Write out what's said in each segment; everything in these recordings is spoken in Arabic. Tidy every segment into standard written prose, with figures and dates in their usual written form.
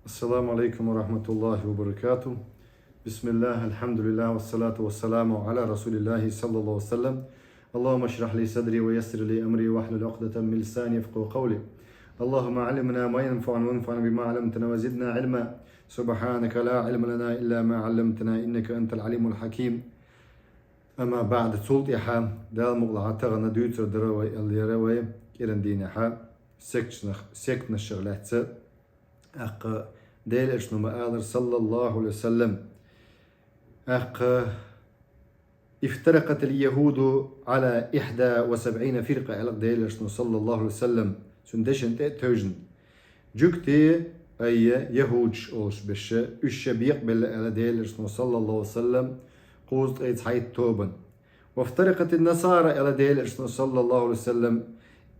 السلام عليكم ورحمة الله وبركاته. بسم الله، الحمد لله، والصلاة والسلام على رسول الله صلى الله عليه وسلم. اللهم اشرح لي صدري ويسر لي أمري واحلل عقدة من لساني يفقهوا قولي. اللهم علمنا ما ينفعنا وانفعنا بما علمتنا وزدنا علما. سبحانك لا علم لنا إلا ما علمتنا إنك أنت العليم الحكيم. أما بعد سلط إحا دال مغلعة تغنى دوتر دروي اللي روي كيرن دين إحا سكتنا الشغلات أق ديل إشنو مآلر صلى الله عليه وسلم. افترقت اليهود على 71 فرقة ألق ديل إشنو صلى الله عليه وسلم سندشن توجن جوكتي أي يهودش أوش بش الشبيق بل ديل إشنو صلى الله عليه وسلم قوزت أيت حيت توبن. وافترقت النصارى إلى ديل إشنو صلى الله عليه وسلم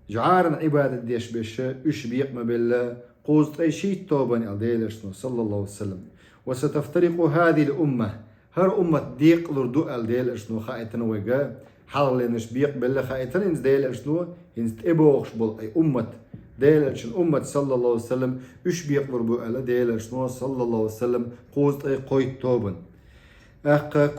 جعارن عبادة ديش بش الشبيق ما بل قوزت أي شيء توبن إلى ديل إشنو صلى الله عليه وسلم. وستفترق هذه الأمة هر أمة ديق لردو إلى ديل إشنو خائتنا وجا حال نشبيق بل خائتنا إنز ديل إشنو إنز تبوخش بل أي أمة ديل إشنو أمة صلى الله عليه وسلم إشبيق لردو إلى ديل إشنو صلى الله عليه وسلم قوزت أي قويت توبن.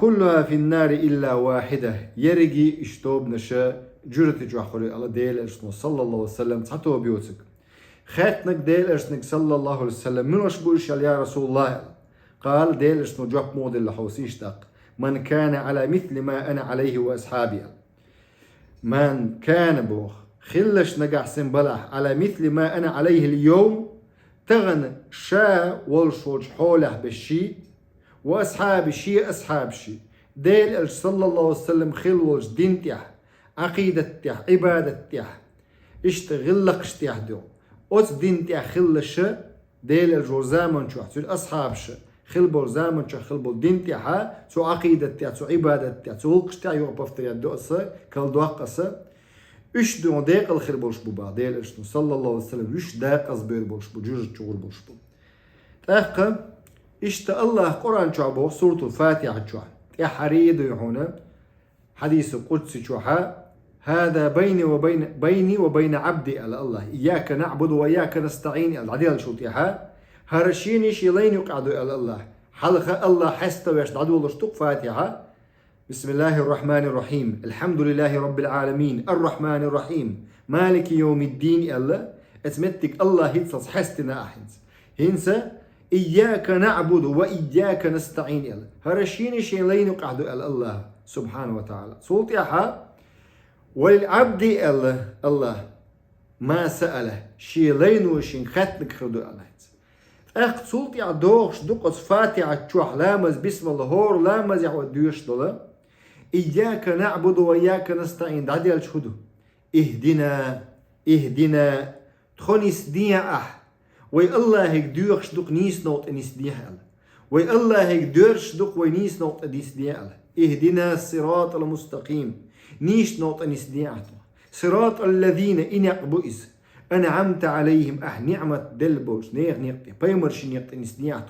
كلها في النار إلا واحدة يرجي اشتوب نشا جرت جوحري على ديل إشنو صلى الله عليه وسلم تحتو بيوتك خاتنك ديل إشنك صلى الله عليه وسلم من وش بوش يا رسول الله قال ديل إشنو جوح مود اللي حوسيش داق من كان على مثل ما أنا عليه وأصحابي من كان بوخ خلش نجح سنبلح على مثل ما أنا عليه اليوم تغن شا والشوج حوله بالشي وأصحاب شي أصحاب شي ديل صلى الله عليه وسلم خلوج دين تيح عقيدة تيح عبادة تيح اشتغل لك اشتيح دو أوت دين تيح خلش ديل الجوزامن شو حسول أصحاب شي خلبول زامن شو خلبول دين تيح سو عقيدة تيح سو عبادة تيح سو هلقش تيح يوقف تيح دو أصا كال دوقصا اش دو ديق الخلبولش بو ديل اشنو صلى الله عليه وسلم اش داق أصبير بولش بو جوج شغل بولش بو تاقا إشت الله قرآن شعبه سورة الفاتحة شوح يا حريد يحونا حديث قدسي شوحا هذا بيني وبين عبدي على الله إياك نعبد وإياك نستعين العديل شو تيها هرشيني شيلين يقعدوا على الله حلقة الله حسته ويش عدو الله شتوق فاتحة بسم الله الرحمن الرحيم الحمد لله رب العالمين الرحمن الرحيم مالك يوم الدين الله اتمتك الله هيتص حستنا أحنس هنسا إياك نعبد وإياك نستعين إلا هرشيني شيلين يقعدوا إلى الله سبحانه وتعالى صوت يحا وللعبد الله ما سأله شيلين وشين ختنك خدوا الله أخت صوت يا دوغش دقص فاتحة تشوح لامز بسم الله هور لامز يعود دوش دولا إياك نعبد وإياك نستعين دعدي الشهدو اهدنا تخونيس ديا وي الله هيك دوغش دق نيس نوت انيس ديال وي الله هيك دورش دق وي نيس نوت انيس ديال اهدنا الصراط المستقيم نيش نوت انيس ديال صراط الذين إن يقبئز أنعمت عليهم نعمة دلبوش نيغ نيقتي بيمرش نيقت انيس ديال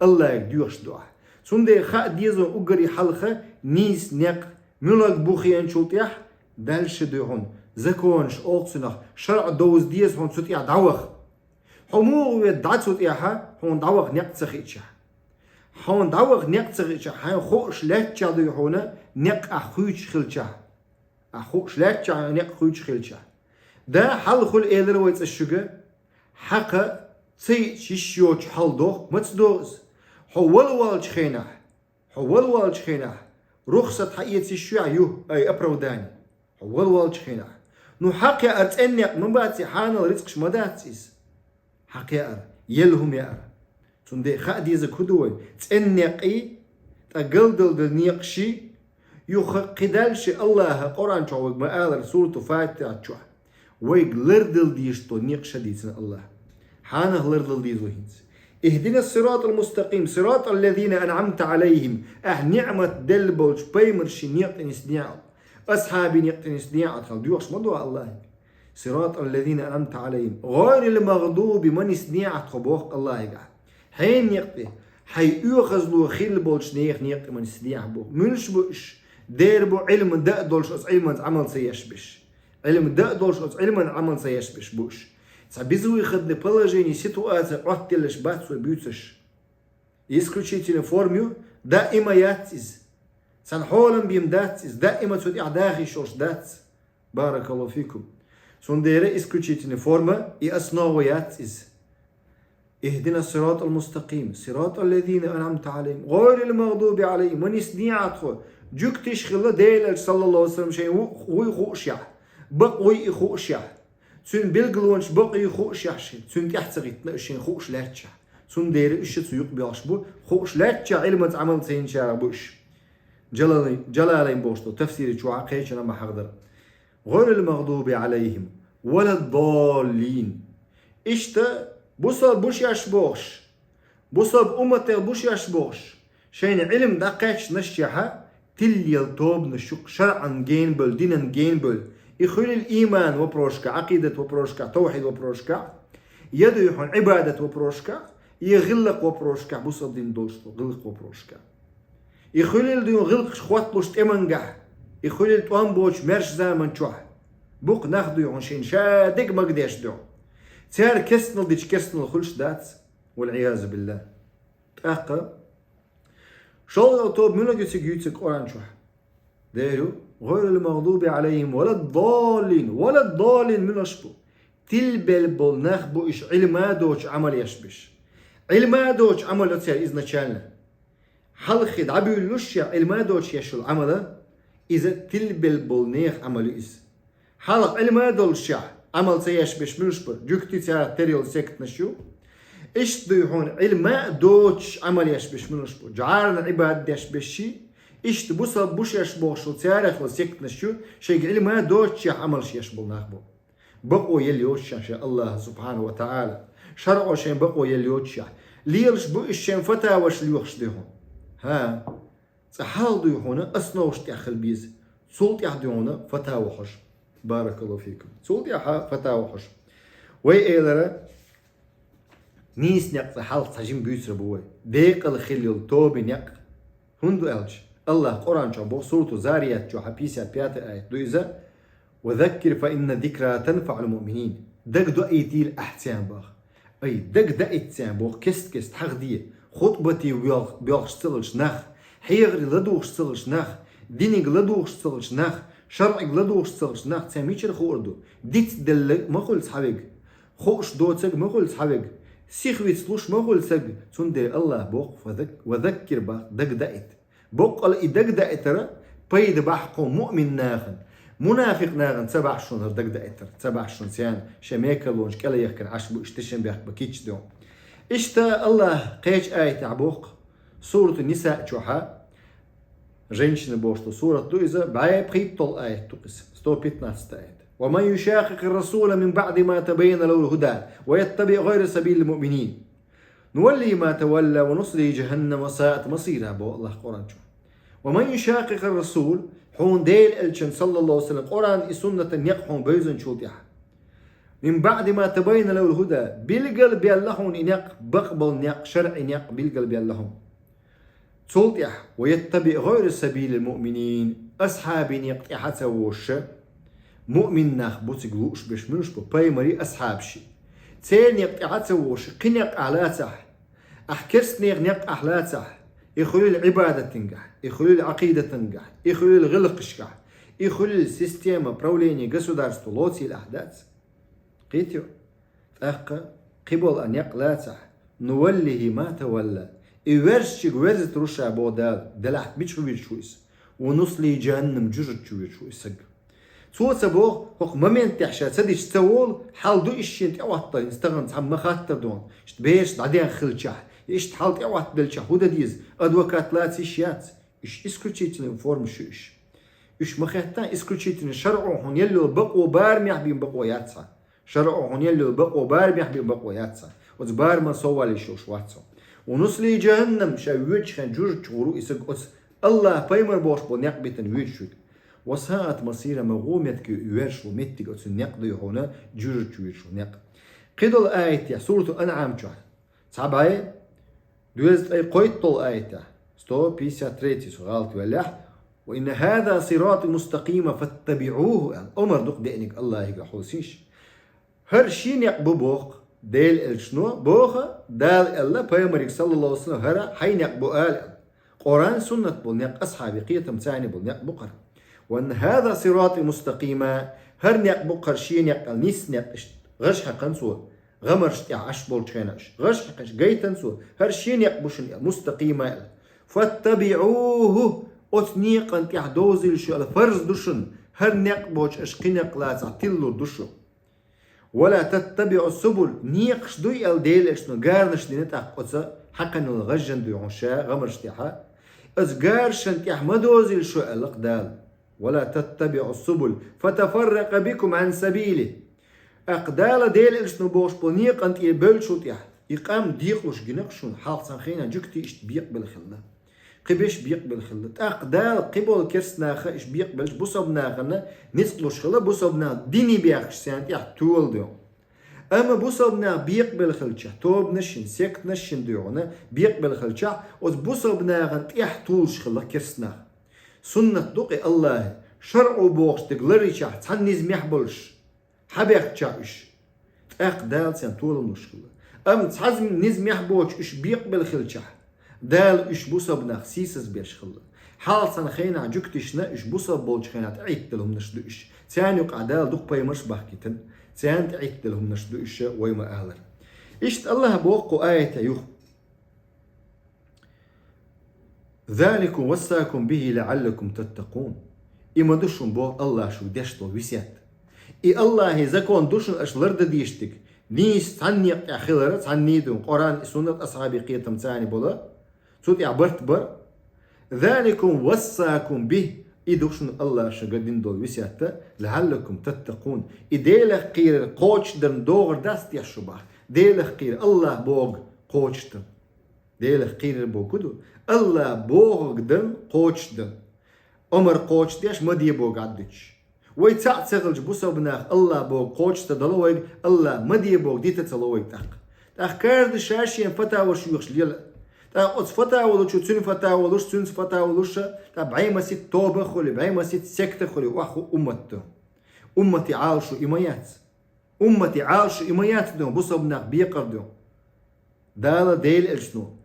الله هيك دوغش دعا سندي خا ديزو أقري حلقة نيس نيق ملك بوخي انشوتيح دالش دوهن زكونش أوقسنخ شرع دوز ديز هون سوتيح دعوخ حمو يدعسوت إياها هون دعوة نقص خيتشا هون دعوة نقص خيتشا هون خوش لاتشا دو هونا نق أخوش خلتشا أخوش لاتشا نق خوش خلتشا ده حل خل إيلر ويت الشجع حق سي شيشيوش حل دوخ متصدوز هو الوالج خينا رخصة حقيقة الشيوع يو أي أبروداني هو الوالج خينا نو حق أتأنق من بعد سيحان الرزق شمداتيس حقيقة يلهم يا تندي خادي زكودوي تنقي تقلدل دنيقشي يخقدلش الله قرآن شوق ما قال سورة فاتحة شو ويقلردل ديشتو نيقش ديسن الله حانه لردل ديز وهينز اهدنا الصراط المستقيم صراط الذين أنعمت عليهم نعمة دلبوش بيمرش نيقتن سنيع أصحابي نيقتن سنيع أدخل ديوش مدوى الله صراط الذين أنعمت عليهم غير المغضوب من سنيعة خبوخ الله يقع حين يقضي حي يؤخذ له خيل بولش نيخ نيقضي من سنيعة بوخ منش بوش دير بو علم دق دولش أس علم عمل سيشبش علم دق دولش أس علم عمل سيشبش بوش безвыходное положение, ситуация, оттелеш, бацу, бьются. Исключительно форму, да има ятиз. Сан холам бим датиз, да има цуд иадахи шош датиз. Баракаллаху фикум. Сундера исключительно форма и основа ятиз. اهدنا الصراط المستقيم صراط الذين أنعمت عليهم غير المغضوب عليهم من يسنيعته جوك تشخل ديل صلى الله عليه وسلم شيء وي خوشيا بقوي خوشيا سن بلغلونش بقي خوشيا سن تحتغيت شين خوش لاتشا سن دير إيش تسوق بياشبو خوش لاتشا علمت عمل سين شارع بوش جلالين بوشتو تفسير شو عقيش أنا ما حقدر غير المغضوب عليهم ولا الضالين إشتا بوصل بوش يشبوش بوصل أمته بوش يشبوش شين علم دقيقش نشيحة تل يلطوب نشوق شرعا جينبل دينا جينبل يخيل الإيمان وبروشكا عقيدة وبروشكا توحيد وبروشكا يدو يحون عبادة وبروشكا يغلق وبروشكا بوصل دين دوشتو غلق وبروشكا يخيل الدين غلق شخواتلوش تمنجح يخيل التوان بوش مرش زامن شوح بوق ناخدو يحون شين شادق مقديش دو تيار كسنل ديش كسنل خلش دات والعياذ بالله تأقى شو الطوب منو جيتك يوتك قرآن شوح ديرو غير المغضوب عليهم ولا الضالين من أشبو تلبل بول نخبو إيش علما دوش عمل يشبش علما دوش عمل أتيار إذن شالنا حلخد عبي اللوشيا علما دوش يشل عمله إذا تلبل بول نيخ عمل إز حلق علما دوشيا عمل سيشبش منشبر جوكتي تيار تريل سكت نشو إيش ديهون علما دوش عمل يشبش منشبر جعارنا عباد يشبشي إيش تبوصل بوش يشبوش وتيارخ لسكت نشو شيء علما دوش عمل يشبل ناخبو بقو يليوش شاء الله سبحانه وتعالى شرعو شين بقو يليوش ليلش بو إشين فتاوش ليوخش ديهون ها صحال ديهون أسنوش تيخل بيز سلط يحديهون فتاوحش بارك الله فيكم سلط يحا فتاوحش وي إيلرا نيس نيق صحال تجيم بيوتر بوي ديق الخليل توبي نيق هندو ألج الله قرآن شو سورة زاريات شو حبيسات بيات آيات دويزا وذكر فإن ذكرى تنفع المؤمنين دق دو ايتيل احتيان باخ اي دق دا ايتيان باخ كست حق خطبتي بيوخ شتلش نخ حيغري لدوخ شتلش نخ دينيق لدوخ شتلش نخ شرعيق لدوخ شتلش نخ تساميشر خوردو ديت دل مقول صحابيق خوش دوتسق مقول صحابيق سيخويت سلوش مقول سق تندي الله بوخ وذكر باخ دق دا ايت بوق دق دا ايترا بيد بحقو مؤمن ناخن منافق ناغن تبع شون هردك دايتر تبع شون سيان شميكلونش كلا يحكن عشبو اشتشن بيحك بكيتش دون اشتا الله قيش آية عبوق سورة النساء جوحا женщины بوشتو سورة دويزة بعي بخيط طول آية تقس 115 آية ومن يشاقق الرسول من بعد ما تبين له الهدى ويتبع غير سبيل المؤمنين نولي ما تولى ونصلي جهنم وساءت مصيرها بو الله قرآن جوحا ومن يشاقق الرسول حون ديل الشن صلى الله عليه وسلم قرآن سنة يقحون بيزن شوتيح من بعد ما تبين له الهدى بالقلب يلهون إنيق بقبل نيق شرع نيق بالقلب يلهون شوتيح ويتبع غير سبيل المؤمنين أصحاب نيق إحاته وش مؤمن ناخ بوتق لوش بش منش بايمري أصحاب شي تيل نيق إحاته وش قنيق أعلاته أحكرس نيق أحلاته يخلي العبادة تنجح يخلي العقيدة تنجح يخلي الغلق يشكح يخلي السيستم براوليني государство لوتي الأحداث قيتيو أخ قبل أن يقلاتح نوله ما تولى يورشك ورزت رشا بودال دلحت بيشوي شويس ونصلي جهنم جرد شوي سق صوت سبوغ هو ممن تحشا تديش تول حال دو إشين أوطا نستغن تعم مخاطر دون اشتبيش بعدين خلشح إيش تحالت أوعت دلشة هودا ديز أدوكات لاتي شيات إيش إسكوتشيتن فورم شوش إيش مخيطان إسكوتشيتن شرعو هون يلو بقو بار ميحبين بقو ياتسا شرعو هون يلو بقو بار ميحبين بقو ياتسا وزبار ما صوالي شوش واتسا ونصلي جهنم شاويتش خان جوج تغورو إسك أس الله بايمر بوش بو نقبتن ويتشوك وساعت مصيرة مغوميتك يوارش وميتك أتسن نقضي هنا جوج تويتشو نق قيدو الآية سورة الأنعام جوه صعباي دوزت أي قيد طول آيته 153 سغالت ولاح وإن هذا صراط مستقيم فاتبعوه الأمر دق دقنك الله يقول حوسيش her şeyin yak bu bok değil el şunu boğa dal Allah Peygamber sallallahu aleyhi ve sellem her hayn yak bu al Kur'an sünnet bul yak ashabi qiyatam sani bul yak bukar ve en hada sirati mustaqima her yak bukar şeyin yak nis yak غش حقن سو غمرش يا عش بول تشيناش غش حقش جيتن سو هر شين يقبشن مستقيمة فاتبعوه أتنيقن تيح دوزيل شو الفرز دشن هر نقبوش أشقنق لا تعتلو دشو ولا تتبعوا السبل نيقش دوي الديل اشنو قارنش دي نتاق قصة حقن الغجن دوي عنشا غمرش تيحا از قارشن تيح مدوزيل شو الأقدال ولا تتبعوا السبل فتفرق بكم عن سبيله أقدال ديل إلشنو بوش بنيق أنت يبلشوت يح يقام ديقوش جنقشون حال سانخينا جكتي إش بيقبل خلة قبيش بيقبل خلة أقدال قبل كرسناخا إش بيقبلش بوصبناخنا نسقلوش خلة بوصبنا ديني بيخش سانت يح تول ديو أما بوصبنا بيقبل خلشة توب نشين سيكت نشين ديونا بيقبل خلشة وز بوصبناخن يح تولش خلة كرسناخ سنة دوقي الله شرعو بوش تقلري شح تحنيز ميحبلش حبيخ تشاوش أقدال سان طول المشكلة أم تحزم نزم يحبوش إش بيقبل خلشة دال إش بوصب نخسيسز بيش خلة حال سان خينا جوكتشنا إش بوصب بولش خينا تعيد لهم نشدو إش تان يقع دال دوق بايمرش بحكيتن تان تعيد لهم نشدو إش ويما أهلر إشت الله بوقو آية يوخ ذلكم وصاكم به لعلكم تتقون إما دشون بو الله شو دشتو ويسيات إي الله زكون دوشن أشلرد ديشتك نيس تعني أخيرا تعني دون قرآن سنة أصحابي قيتم تاني بولا صوت عبرت بر ذلكم وصاكم به إي دوشن الله شقدين دول وسياتا لعلكم تتقون إي ديلخ قير قوش درن دوغر داست يحشبه ديلخ قير الله بوغ قوش درن ديلخ قير بوغ كدو الله بوغ درن قوش درن عمر قوش ديش مدي بوغ عدش ويتساعد سغلج بوسا بناخ الله بوغ قوش تدلوغ الله مدي بوغ ديتا تلوغ تاق كارد شاشين فتاوى شيوخش ليلا تاق أتس فتاوى لوش تسون فتاوى لوش تسون فتاوى لوش تاق بعيما سيت توبة خولي بعيما سيت سكتة خولي واخو أمته أمتي عالشو إمايات أمتي عالشو إمايات دون بوسا بناخ بيقر دون دالا ديل إلشنو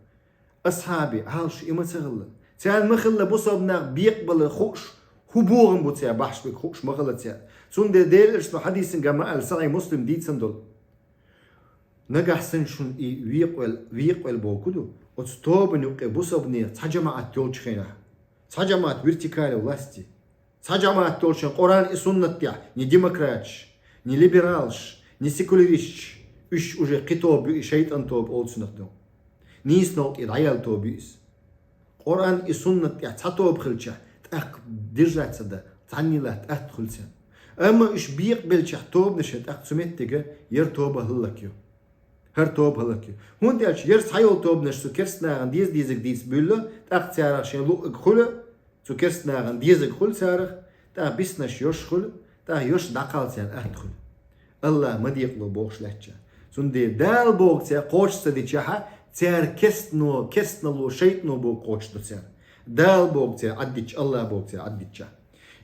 أصحابي عالشو إما تغلى تان مخلى بوسا بناخ بيقبل خوش هبورن بوتيا بحش بخوش مغلطيا سون دي ديل إرشنو حديثن جماعة السعي مسلم ديت سندل نجح سنشون إي ويقوال بوكودو وتستوبن يوقع بوسبني تحجمات تولش خينا تحجمات فيرتيكالي ولاستي تحجمات تولشن قرآن إي سنة تيا ني ديمقراطش ني ليبرالش ني سيكوليريش إش уже قطوب شيطان توب أولس نخدم نيس نوت إدعيال توبيس قرآن إي سنة تيا تحطوب خلشة أق ديرجات سدا تعني لا تأدخل سن أما إيش بيقبل شحتوب نشد أق سمتك ير توبة هلكيو هر توب هلكيو هون ديالش ير سايول توب نشسو كرسنا عن ديزك ديز بيلا أق سارخ شين لو خلا سو كرسنا عن ديزك خل سارخ تا بيسنش يوش خل تا يوش دقال سن أدخل الله ما ديقلو بوش لاتشا سون دي دال بوك تيا قوش سدي تشاها تيار كستنو لو شيطنو بو قوش تسير دال بوكتي عديتش الله بوكتي عديتشا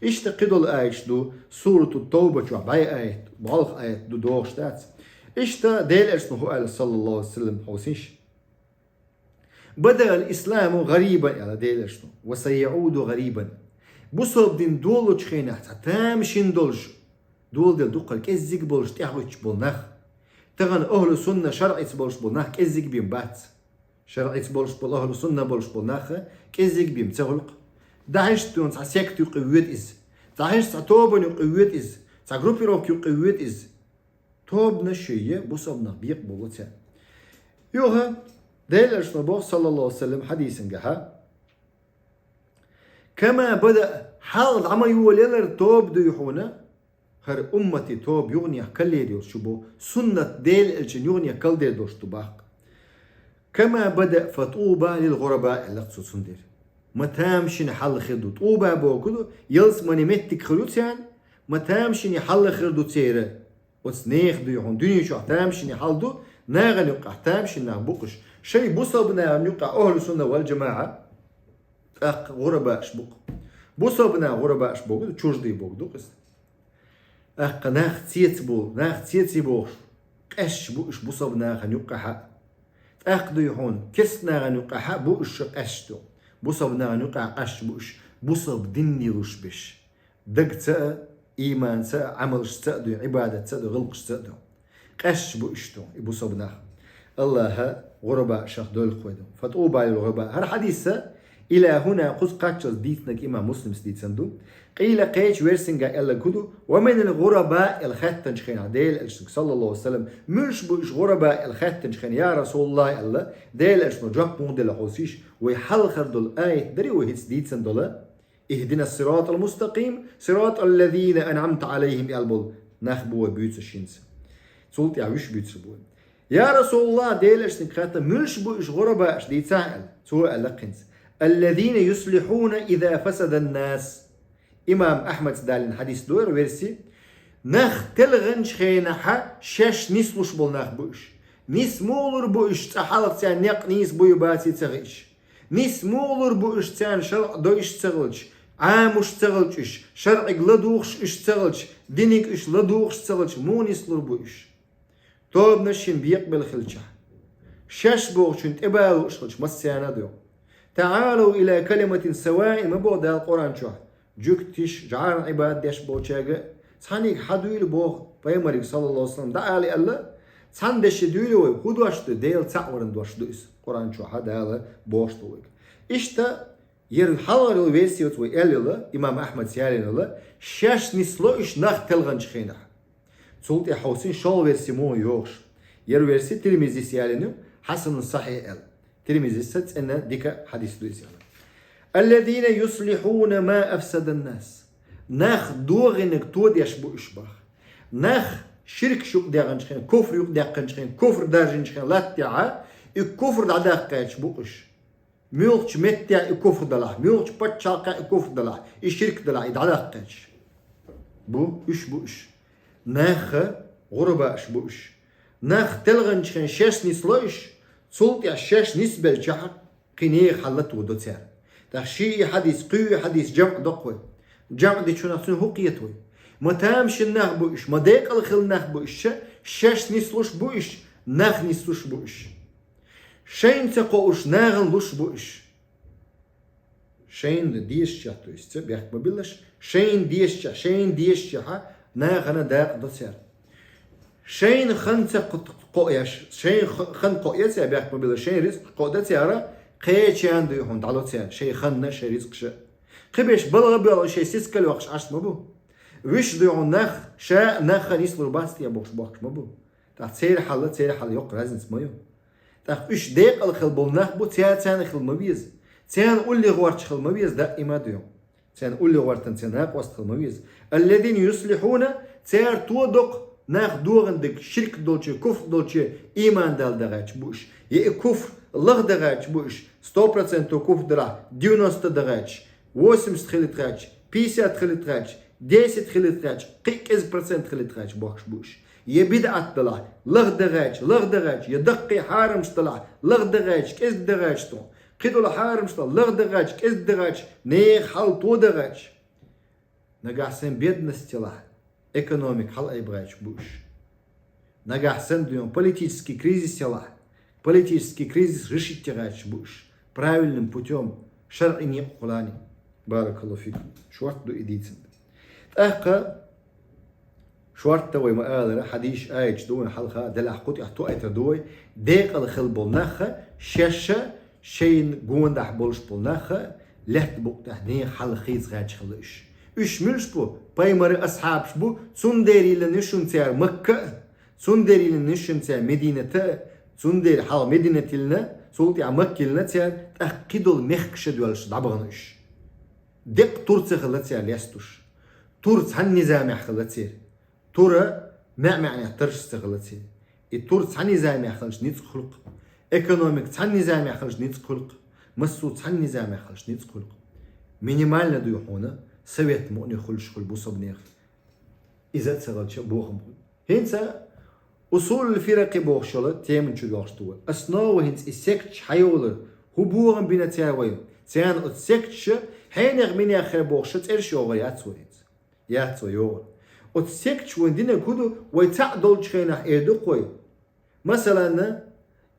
إيش تقدل آيش دو سورة التوبة شو باي آيت بالغ آيت دو دوغشتات إيش تا ديل إرسنو هو آل صلى الله عليه وسلم حوسيش بدأ الإسلام غريبا على ديل إرسنو وسيعود غريبا بصوب دين دولو تشخينا تامشين دولج دول ديل دوقل كزيك بولج تيحوش بولناخ تغن أهل سنة شرعي تبولج بولناخ كزيك بيم بات شرعي تبولش بول أهل السنة بولش بول ناخا كيزيك بيم تغلق داعش تون تاع سيكت يقويت إز داعش تاع توبن يقويت إز تاع جروبيروك يقويت إز توب نشية بوصبنا بيق بولتها يوها ديل أشنبوخ صلى الله عليه وسلم حديثا جها كما بدأ حال عما يوليلر توب دو يحونا هر أمتي توب يغني كل يدير شبو سنة ديل الجن يغني كل دير دوش تباق كما بدأ فطوبى للغرباء اللقصو سندير ما تامشين حل خردو طوبى بوكدو يلس ماني متك خلوتيان ما تامشين حل خردو تيرا وتسنيخ دو يحون دنيا شو تامشين حل دو ناغن يقع تامشين نابوقش شي بوصبنا يقع أهل السنة والجماعة غرباء شبوق بوصبنا غرباء شبوق تشوجدي بوك دو قصة أخ ناخ تيتبو ناخ تيتبوش قش بوش بصب ناخ نقحة أخذ يهون كس ناخ نقحة بوش قشتو بصب ناخ نقحة قش بوش بصب دني روش بش دق تأ إيمان تأ عمل تأدو عبادة تأدو غلق تأدو قش بوشتو بصب ناخ الله غرباء شخ دول خويدو فتوبا الغرباء هر حديثة إلى هنا قص قاتشز ديتنك إمام مسلم ستيت سندو قيل قيش ويرسنجا إلا كدو ومن الغرباء الختن شخين عديل صلى الله عليه وسلم مش بوش غرباء الختن شخين يا رسول الله الله ديل أشنو جاب موديل حوسيش ويحل خردل آية دري وهيتس ديت سندولا اهدنا الصراط المستقيم صراط الذين أنعمت عليهم يالبول نخبو بيوتس الشينس سولت يا وش بيوتس بول يا رسول الله ديل أشنو ختن مش بوش غرباء ديت سائل سؤال لقنس الذين يصلحون إذا فسد الناس إمام أحمد دالين حديث دور ورسي نخ تلغن شخينها شش نسلوش بول نخ بوش نس مولر بوش تحالق تيان نق نيس بوي باتي تغيش نس مولر بوش تيان شرع دوش تغلش عاموش تغلش شرعك لدوخش اش تغلش دينك اش لدوخش تغلش مو نسلر بوش توب نشين بيقبل خلشة شش بوشنت إبالو اشخلش مسيانا دو تعالوا إلى كلمة سواء ما بود القرآن شو جوكتش جعان عباد ديش بوشاقة ثانيك حدويل بوخ بيمريك صلى الله عليه وسلم دعا لي الله ثان دش دويلو خدو اشتو ديل تعورن دوش دويس قرآن شو هذا هذا بوش دويك إشتا ير حلر الويسيوت ويقال الله إمام أحمد سيالين الله شاش نسلو إش نخ تلغن شخينه سولت يحوسين شال ويرسي مو يوش ير ويرسي تلميزي سيالينو حسن صحيح ال تلميذ ست إن ديك حديث دويس الذين يصلحون ما أفسد الناس ناخ دوغنك تود يشبو إشباخ ناخ شرك شوك داغنشخين كفر يوك داغنشخين كفر داغنشخين لا تيعا الكفر دا قايتش بوقش ميلتش متيا الكفر دلا ميلتش باتشاقا الكفر دلا الشرك دلا دا قايتش بو إش بو إش ناخ غربا إش بو إش ناخ تلغنشخين شاش نسلوش صوت يا شاش نسبة الجحر قنية حلت ودوتير تخشي حديث قوي حديث جمع دقوي جمع دي شو نحسن هو قيتوي ما تامش النخ بوش ما ديق الخل نخ بوش شاش نسلوش بوش نخ نسلوش بوش شين تقوش ناغن لوش بوش شين ديش جاتو است بيحكم بيلش شين ديش جا شين ديش جا ناغن داق دوتير شين خنت قويش شين خن قويس يا بيحكم بيلش شين رزق قودت يارا قيش عنده يهون دعلو تيار شيء خننا شيء رزق شيء قبيش بلغ بيلا شيء سيسكل وقش عشت مبو ويش ديون نخ شاء نخ نيسلو باست يا بوش مبو تاع تسير حل يق رازن سمايو تاع ويش ديق الخل بول نخ بو تيان خل مبيز تيان قول لي غوارتش خل مبيز دائما ديون تيان قول لي غوارتن تيان هاك وسط خل مبيز الذين يصلحون تيار تودق ناخ دوغندك شرك دولشي كفر دولشي إيمان دال دغاش بوش يا كفر الله دغاش بوش 100% كفر درا 90 دغاش 80 خليتراش 50 خليتراش 10 خليتراش 15% خليتراش بوش يا بدعة دلا الله دغاش يدقي حارم طلع الله دغاش كيس دغاش تو قيدو حارم طلع الله دغاش كيس دغاش نيخ حل تو دغاش نغاسن бедность экономик хал айбрач буш. Нагахсен дуем политический кризис села. Политический кризис решить тягач буш. Правильным путем шар и не кулани. Баракаллаху фикум. Шварт ду идицен. Ахка شوارت توي مقالة حديش آيج دوين حلقة دلع قطع توقيت دوي ديق الخل بولناخة شاشة شين جوان دح بولش بولناخة لحت بوق تحدين حلقيت غاج خلش إيش ملش بو بايمر أصحاب شبو سندري لنشون تيار مكة سندري لنشون تيار مدينة سندري حال مدينة لنا سولتي على مكة لنا تيار تأكيدوا المخكش دوالش دعبغنش ديق تورت خلتيار ليستوش تورت هالنظام خلتيار تورا ما معنى ترش استغلتي التور تعني زي ما يخلش نيت خلق ايكونوميك تعني زي ما يخلش نيت خلق مسو تعني زي ما يخلش نيت خلق مينيمال ندو يحونا سويت مؤني خلش خل بوصب نيخ إذا تسغلش بوخم هنسا أصول الفرق بوخشلة تيمن شو يوخشتوا أسناو هنس السكتش حيولر هو بوغم بينا تياوين تيان السكتش حين يغمين يا خير بوخشت إرش يوغا ياتسو يور وتسكت وندينا كودو ويتعدل شخينا إيدو قوي مثلا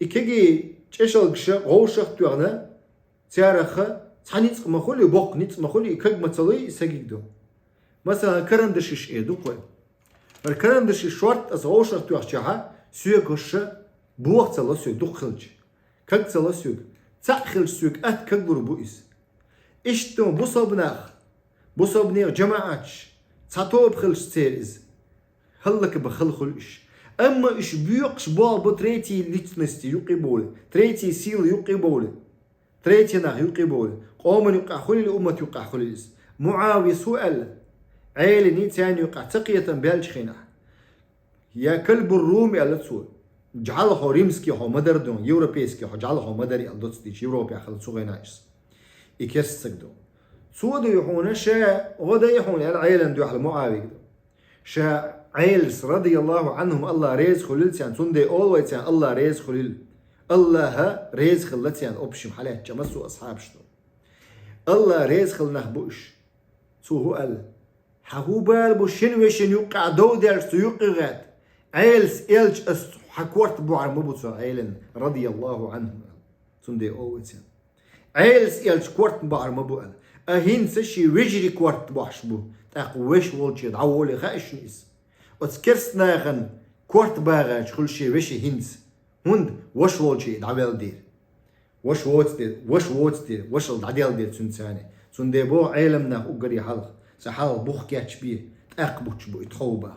إكيجي تشل قشة غوشة تورنا تيارخة تانيت مخولي بوق نيت مخولي إكيج متلي سجيدو مثلا كرم دشيش إيدو قوي الكرم دشيش شورت أز غوشة تورشها سوق قشة بوق تلا سوق دخلج كج تلا سوق تأخل سوق كجبر بويس إشتو بصبناخ جماعتش تطوب خلش تيرز هلك بخلخلش أما إش بيقش بال تريتي ليتنستي يقبول تريتي سيل يقبول تريتي ناخ يقبول قوم يقع خلي الأمة يقع خليس معاوية سؤال عيل نيتان يقع تقية بالشخينة يا كلب الرومي على تسول جعله ريمسكي هو مدردون يوروبيسكي هو جعله مدري الدوتستيش يوروبي خلص صغيناش يكسسك سود يحون شاء غدا يحون العيلن دو على معاوية شاء عيلس رضي الله عنهم الله ريز خليل تيان سندي أول تيان الله ريز خليل الله ريز خليل تيان أبشم حالات جمسوا أصحاب شتو الله ريز خل نخبوش سو هو قال حهو بال بوشين وشين يوقع دو درس يوقع عيلس إلج حكورت بوعر مبوتسو عيلن رضي الله عنهم سندي أول تيان عيلس إلج كورت بوعر مبوعر أهين سشي ويجري كورت بوحشبو تاقوش والجي دعولي خاش نيس وتكرس ناغن كورت باغاج كل شي وشي هينس هند وش والجي دعوال دير وش ووت دير وش الدعديل دير سنساني سندي بو عيلمنا أقري حلق سحال بوخ كاتش بيه تاقبوش بو يتخوبا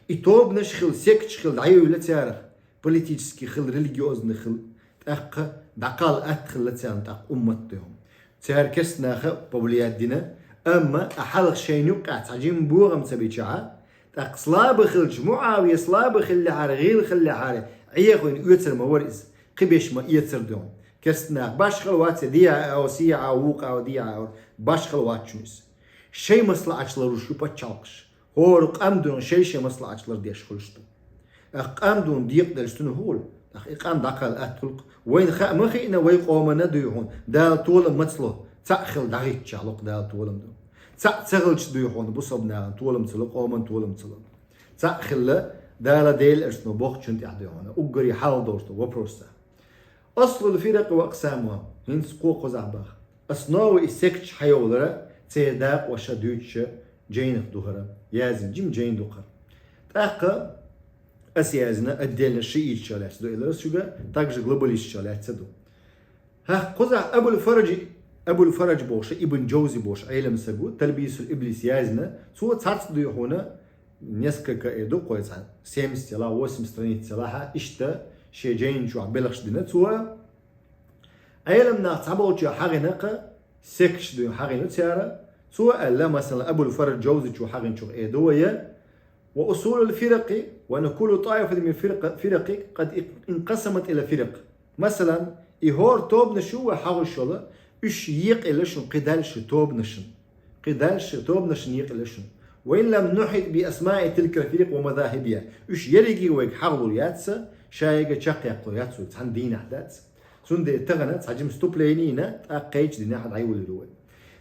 يتوب نشخل سيكت شخل دعيو لتارخ بوليتيسكي خل ريليجيوز نخل تاق دقال أدخل لتان تاق أمتهم تاركس ناخ بوليات دينا أما أحلق شيء يقع تعجين بوغم سبيتشعا تاق صلاب خلج معاوية صلاب خلي حاري غير خلي حاري عيخوين يتر مورز قبيش ما يتر دوم كسنا باش خلوات ديا أو سيا أو وقع أو ديا أو باش خلوات شمس شيء مسلا أشلر وشو بتشالقش هو قام دون شيء مسلا أشلر ديش خلشتو قام دون ديق دلستون هول قام دقال أتلق وين خا ما خينا وين قومنا ديهون دال طول متسلو تأخل دقيق شالق دال طولم دو تأخلش ديهون بصبنا طولم تلو قومن طولم تلو تأخل دال ديل إرسنو بوخ شنت يعديهون أقري حال دورتو وبروسا أصل الفرق وأقسامها هنس قوق وزعباخ أصناو إسكتش حيولرا تيداق وشدوتش جينخ دوهرا يازن جيم جين دوخر تأخل أسيازنا الدين الشيء الشالات دو إلى رسوجا تاجر غلوباليش الشالات تدو ها قزع أبو الفرج بوش ابن جوزي بوش عيلم سجود تلبيس الإبليس يازنا سو تعرض دو هنا نسك كأدو قويس عن سيم استلا واسم استرنيت سلاحة إشتا شيء جين شو عبلغش دنا سو عيلمنا تعبوا شو حاجة نقا سكش دو حاجة نتسارة سو ألا مثلا أبو الفرج جوزي شو حاجة شو إدوية وأصول الفرق وأن كل طائفة من فرق قد انقسمت إلى فرق مثلا إهور توب نشو وحاول شولا إيش يق إلشن قدالش توب نشن قدالش توب نشن يق إلشن وإن لم نحط بأسماء تلك الفرق ومذاهبها إيش يرجي ويك حاول ياتسا شايق شق يقول ياتسو تندين أحداث سند تغنت حجم ستوبلينينا تأقيش دينا حد عيول الروي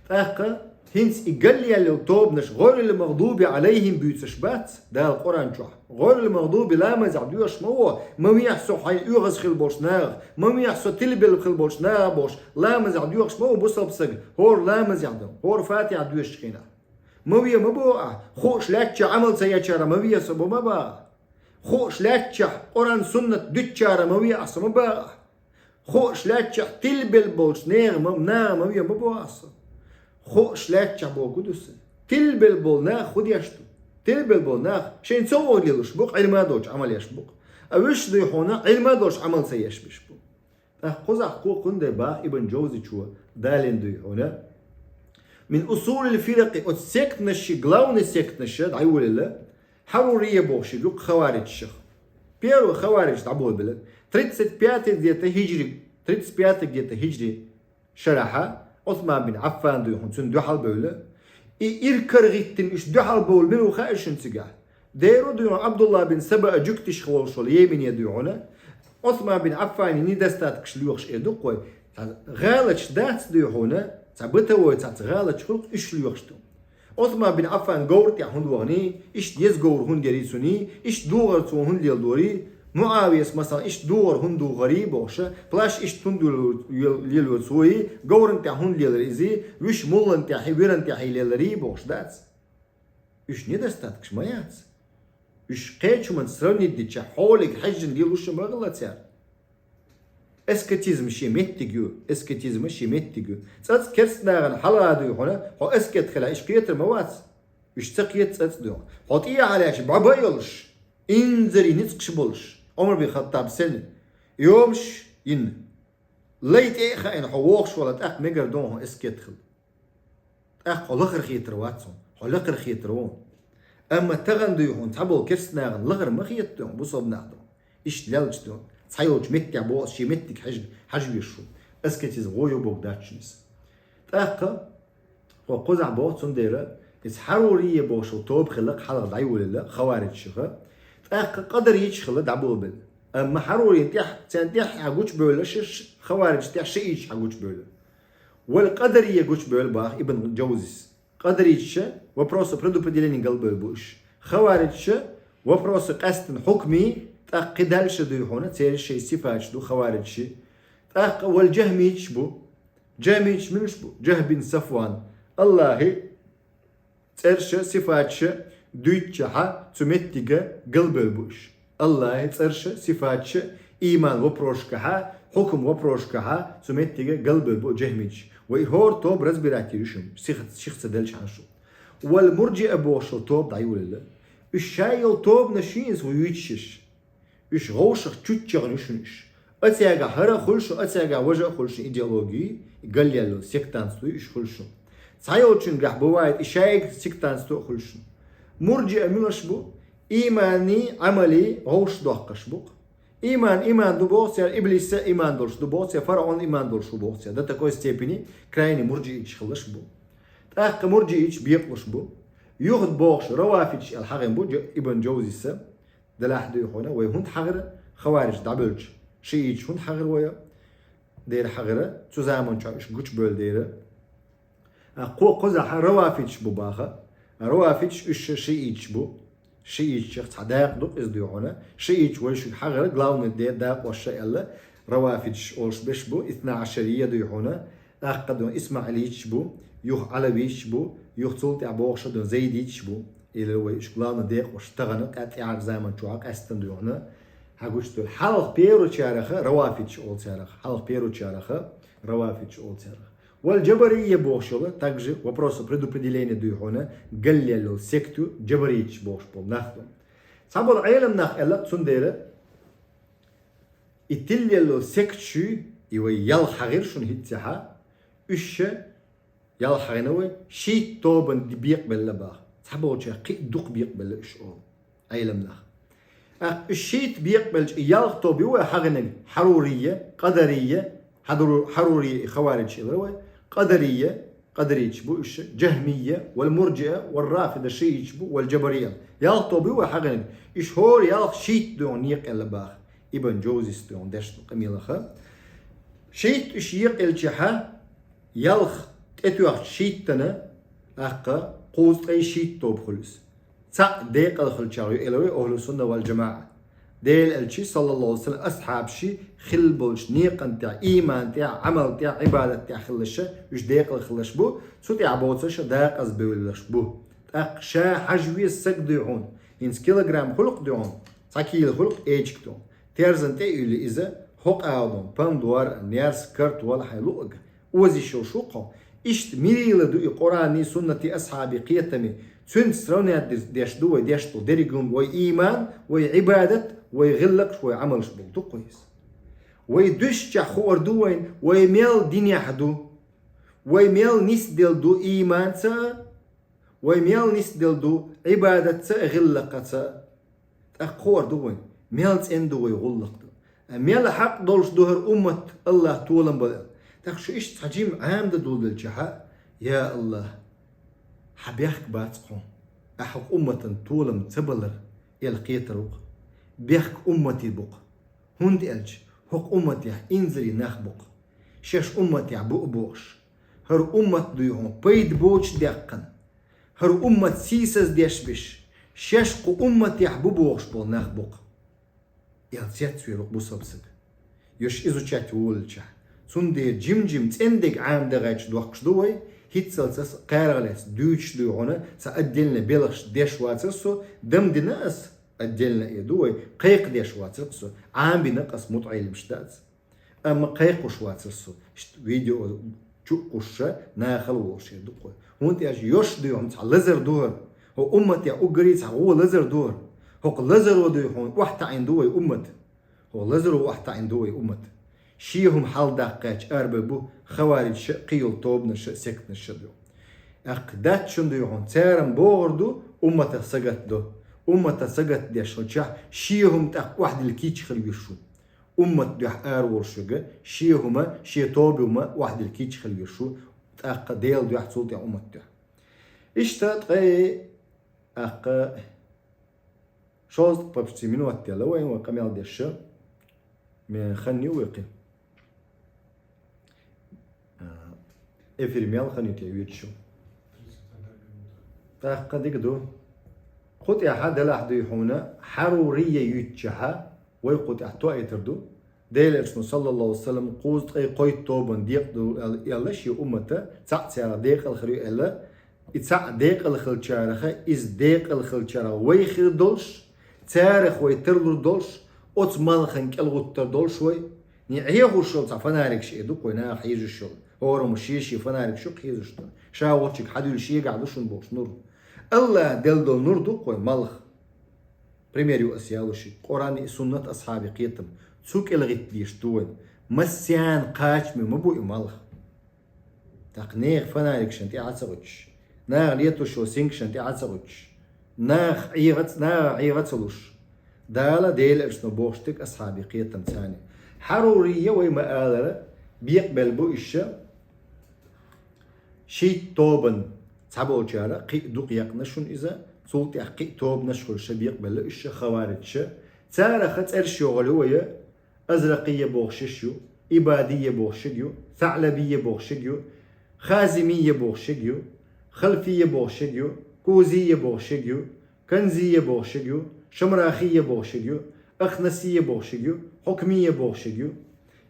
تأقى هنس إقلي اللي طوبنش غير المغضوب عليهم بيتشبات ده القرآن شوح غير المغضوب لا مزعدوش ما يحسو حي يغز خل بوش ناغ ما يحسو تلبل خل بوش ناغ بوش لا مزعدوش ما بوصل بسق هور لا مزعدو هور فاتي عدوش خينا ما مبوع خوش لاتش عمل سياتشارة ما سبو ما با خوش لاتش قرآن سنة دتشارة ما أصلا ما با خوش لاتش تلبل بوش ناغ ما مبوع أصلا خوش لاتش بو قدس تلبل بولنا خد يشتو تلبل بولنا شين سووا ليلوش بوق علما دوش عمل يشبوق اوش دي هنا علما دوش عمل سيش بشبو قزع حقوق با ابن جوزي شو دالين دي هنا من اصول الفرق وتسكتنش غلاون سكتنش دعيول الله حرورية بوش يقول خوارج الشيخ بيرو خوارج تعبول بلد 35 ديت هجري شرحها عثمان بن عفان دو يخون سن دو حال بوله إيركر غيتن إش دو حال بول منو خائشن سجاه ديرو دو عبد الله بن سبأ جكتش خوال شول يمين يدوعنا عثمان بن عفان ندستات كشليوخش إدو قوي غالش دات دو هنا تعبته وتعت غالش خلق إش ليوخشتو عثمان بن عفان قورت يا هون وغني إيش ديز قور هون جريسوني إيش دور تو هون ليل دوري معاوية مثلا إيش دور هون دو غريب وش فلاش إيش تندو ليل وسوي قور أنت هون ليل ريزي وش مول أنت حبير أنت حيل ريب وش داتس إيش ندستاتكش ما ياتس إيش قيتش من سرني ديتش حولك حجن ديل وش ما غلط يار اسكتيزم شي متجو اسكتيزم شي متجو صات كرسنا حلا دو هنا هو اسكت خلا ايش قيت الموات ايش تقيت صات دو حطيه عليش بابا يلش انزري نتقش بولش عمر بن الخطاب سنه يومش ين ليت ايه خاين حووخش ولا تاق ميجر دون اسكت خل اق لغر خيتر واتسون لغر خيترون اما تغندو هون تابو كرسنا لغر ما خيتون بوصب ناخدو ايش لالج دون صايوج متع بوس شي متك حجب يشو اسكتيز غويو بوك داتشنس تاقا وقزع بوس سنديرة إس حرورية بوش وطوب خلق حلق دعيو لله خوارج شخا تاقا قدر يتشخل دعبو بل أما حروري تنتيح حقوش بولا شش خوارج تيح شيش حقوش بولا والقدر يجوش بول باخ ابن جوزيس قدر يتش وبروس بريدو بديلين قلب البوش خوارج وبروس قست حكمي قدالش دو هنا تير شيء صفات دو خوارج شيء والجهميش بو جهميش منش بو جه بن صفوان الله ترش صفات دويتشها تمتيجا قلب البوش الله ترش صفات ايمان وبروشكها حكم وبروشكها تمتيجا قلب البو جهميش ويهور توب رزبراتي يشم شيخ تدلش عنشو والمرجئ بوشل توب دعيول الله الشايل توب نشينز ويتشش إيش غوشخ تشتغ نشنش أتيجا هرا خلشو أتيجا وجه خلش إيديولوجي قال يلو سيكتانستو إيش خلشو سايوتشن قح بوايد إشايك سيكتانستو خلشو مرجع منش بو إيماني عملي غوش دوقش بو إيمان دو بوسيا إبليس إيمان دولش دو بوسيا فرعون إيمان دولش بوسيا ده تكوي ستيبني كرايني مرجع إيش خلش بو تاق مرجع إيش بيقلش بو يوخد بوش روافيش الحقين بو ابن جوزي سب دلاح دو هنا ويهون حغر خوارج دابلج شيء هون حغر ويا دير حغره تزامن شاش قوش بول دير قزح روافيش بو باخا روافيش إيش شيء بو شيء شخص حداق دو إز دو هنا شيء ويش حغر قلاون دير داق والشيء الله روافيش أولش بش بو 12 دو هنا أقدم إسماعيليش بو يوخ علويش بو يوخ تولت عبوخش دو زيديش بو إلى هو إشكالنا ديق واشتغلنا كاتيار زمان شوك أستندونا هقولش حلق بيرو تشارخه روافيتش أول تشارخ حلق بيرو تشارخه روافيتش أول تشارخ والجبرية بوشله تاجي وبروس предопределение دوهنا قال له سكتو جبريتش بوش بول ناخدم صابو العالم ناخ إلا تسنديره يتلي له سكتشو يوي يل حغير شون هيتسها إيش يل حغينوي شي توبن دي بيقبل لباخ صابو شيء قي دوق بيقبل إيش أو عالم ناخ الشيت بيقبل يل توبي هو حغنن حرورية قدرية حرورية خوارج اللي قدرية بو إيش جهمية والمرجئة والرافضة شيء بو والجبرية يالطو بو حقن إيش هور يالخ شيت دون يقل باخ ابن جوزيس دون دشت قميلة خا شيت إيش يقل جها يالخ اتوخ شيتنا أقا قوس أي شيت توب خلص تق ديق الخلشاري إلوي أهل السنة والجماعة ديل الشي صلى الله عليه وسلم أصحاب شي خلبولش نيقن تاع إيمان تاع عمل تاع عبادة تاع خلش وش ديق الخلش بو سو تاع بوتش داق أزبولش بو تاق شا حجوي السك ديعون إنس كيلوغرام خلق ديعون تاكيل خلق إيجك دون تيرزن تاع يولي إذا حق أعضون باندوار نيارس كرت ولا حيلوغ وزي شو شوقه إشت ميريل دو قراني سنة أصحابي قيتمي سن سرونيات ديشدو ديشتو ديريغون وي إيمان وي عبادة ويغلق شوي عمل شبلتو كويس ويدش خور دوين ويميل دنيا حدو ويميل نسدل دو إيمان تا ويميل نسدل دو عبادة تا غلق تا أخور دوين ميل تندو ويغلق دو ميل حق دولش دوهر أمة الله تولن بدل تخشو إيش تحجيم عام دول الجحا يا الله حبيحك باتقون أحق أمة تولم تبلر يلقيتروق بيحك أمتي بق هند ألج حق أمتي إنزلي نخبق شش أمتي بق بوش هر أمت ديهم بيد بوش دقن هر أمة سيسز ديش بش ششق أمة يحبوبوغش بول نخبوق يلتيت سويرق بوسبسك يوش إزو تشات وولتشا سندي جيم تندق عام دغاش دوخش دوي هيتسلسس قارغلس دوش دوغونا سأدلنا بلغش ديش واتسسو دم دي ناس أدلنا يدوي قيق ديش واتسسو عام بنقص مطعيل مشتات أما قيق وشواتسسو فيديو تشوقش ناخل وش يدقوا وانت اش يوش ديهم تاع لزر دور هو امتي اوغريت هو لزر دور هو لزر ودي هون واحد عندوي امت هو لزر واحد عندوي امت شيهم حال دقاش ارببو خوارج شقيل طوبنا سكتنا الشدو اقدات شندو هون تارم بوردو امت سقط دو امت سقط ديش شيهم تاع واحد الكيتش خليشو أمة دح ورشجة شيهما شي طوبهما واحد الكيتش خلي شو تأق ديل دح صوت يا أمة دح إشتات غي أق شوز ببشتي منو أتلا وين وقميل دش من خني ويقي إفرميال خني تيويت شو تأق ديك دو خد يا حد لحد يحونا حرورية يتشها ويقول أحتوى يتردو ديل إرسنو صلى الله عليه وسلم قوزت أي قويت طوبان ديقدو يلا شي أمتا تاق تيارا ديق الخريو إلا إتاق ديق الخلچارخة إز ديق الخلچارا ويخير دولش تاريخ ويتردو دولش أوت مالخن كالغوتر دولش وي نعيه الشغل تاع فنارك شي دوك وينا حيز الشغل هورو مشيشي فنارك شو حيز الشغل شاوتشك حدو الشي قاعدو شنبوش نور الله ديل دول نور دوك وي مالخ Примерю осялуши. Коран и суннат асхаби қиетім. Цук елғит дейштуын. Масян қачмы мабу ималх. Так неғ фанарик шанти ацағыч. Нағ лету шо синг шанти ацағыч. Нағ иғацалуш. Дала дейл ارسنو بوشتك асхаби قиетім تاني. حرورية ويما آلرة بيقبل بو إشا شي طوبن تابو جارة قي دوق يقنشون إذا صوت يحقي توب نشخل شبيق بلا إيش خوارج تارخت أرشيغل هو أزرقية بوغششيو إبادية بوغشيو ثعلبية بوغشيو خازمية بوغشيو خلفية بوغشيو كوزية بوغشيو كنزية بوغشيو شمراخية بوغشيو أخنسية بوغشيو حكمية بوغشيو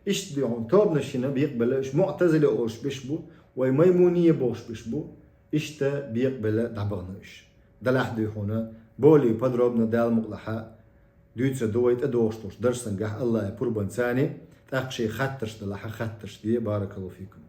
إيش ديون توب نشينا بيقبل إيش معتزلة أوش بشبو وميمونية بوش بشبو إيش تا بيقبل دعبغناش دلح دي هنا بولي بدربنا دال مقلحة دويتس دويت ادوشتوش درسن قح الله يبربن ثاني تاقشي خطرش دلح خطرش دي بارك الله فيكم